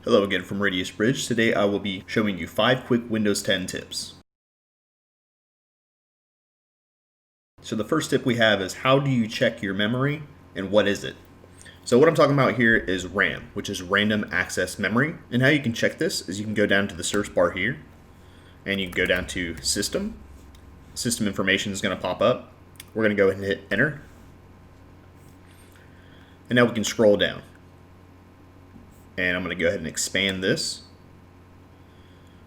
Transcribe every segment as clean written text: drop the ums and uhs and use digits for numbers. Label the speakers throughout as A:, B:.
A: Hello again from Radius Bridge. Today I will be showing you 5 quick Windows 10 tips. So the first tip we have is how do you check your memory and what is it? So what I'm talking about here is RAM, which is random access memory. And how you can check this is you can go down to the search bar here and you can go down to System. System information is going to pop up. We're going to go ahead and hit Enter. And now we can scroll down. And I'm going to go ahead and expand this.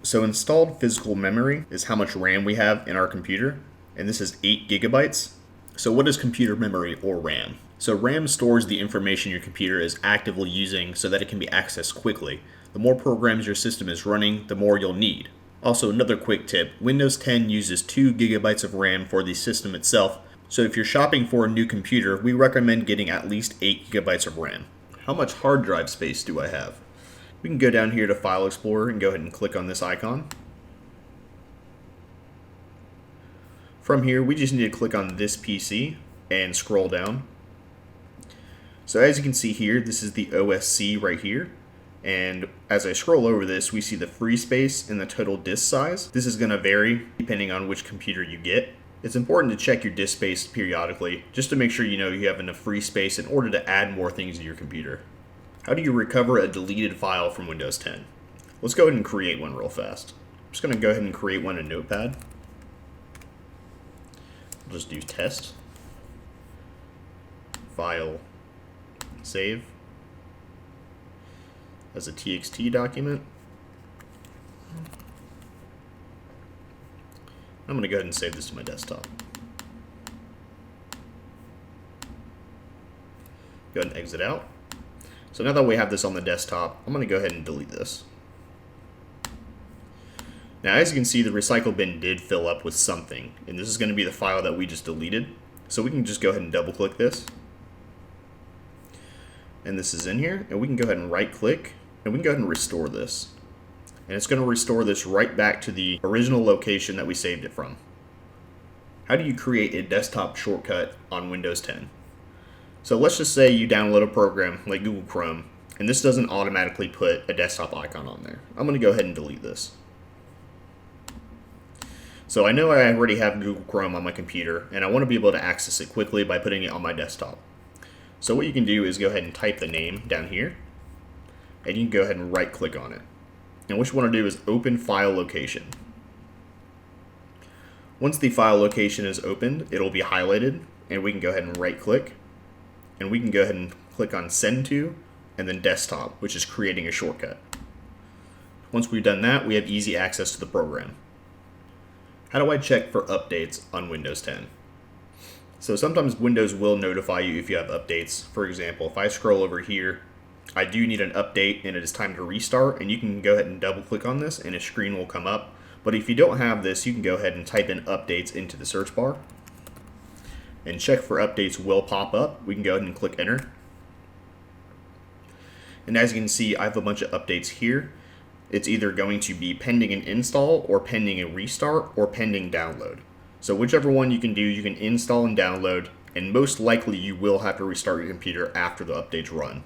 A: So installed physical memory is how much RAM we have in our computer, and this is 8 gigabytes. So what is computer memory or RAM? So RAM stores the information your computer is actively using so that it can be accessed quickly. The more programs your system is running, the more you'll need. Also, another quick tip, Windows 10 uses 2 gigabytes of RAM for the system itself, so if you're shopping for a new computer, we recommend getting at least 8 gigabytes of RAM. How much hard drive space do I have? We can go down here to File Explorer and go ahead and click on this icon. From here, we just need to click on this PC and scroll down. So as you can see here, this is the OSC right here. And as I scroll over this, we see the free space and the total disk size. This is going to vary depending on which computer you get. It's important to check your disk space periodically, just to make sure you know you have enough free space in order to add more things to your computer. How do you recover a deleted file from Windows 10? Let's go ahead and create one real fast. I'm just going to go ahead and create one in Notepad. We'll just do test, file, save, as a TXT document. I'm going to go ahead and save this to my desktop. Go ahead and exit out. So now that we have this on the desktop, I'm going to go ahead and delete this. Now as you can see, the recycle bin did fill up with something, and this is going to be the file that we just deleted. So we can just go ahead and double click this. And this is in here, and we can go ahead and right click, and we can go ahead and restore this. And it's going to restore this right back to the original location that we saved it from. How do you create a desktop shortcut on Windows 10? So let's just say you download a program like Google Chrome, and this doesn't automatically put a desktop icon on there. I'm going to go ahead and delete this. So I know I already have Google Chrome on my computer, and I want to be able to access it quickly by putting it on my desktop. So what you can do is go ahead and type the name down here, and you can go ahead and right click on it. And what you want to do is open file location. Once the file location is opened, it'll be highlighted, and we can go ahead and right click, and we can go ahead and click on send to, and then desktop, which is creating a shortcut. Once we've done that, we have easy access to the program. How do I check for updates on Windows 10? So sometimes Windows will notify you if you have updates. For example, if I scroll over here, I do need an update and it is time to restart, and you can go ahead and double click on this and a screen will come up. But if you don't have this, you can go ahead and type in updates into the search bar, and check for updates will pop up. We can go ahead and click enter. And as you can see, I have a bunch of updates here. It's either going to be pending an install or pending a restart or pending download. So whichever one you can do, you can install and download, and most likely you will have to restart your computer after the updates run.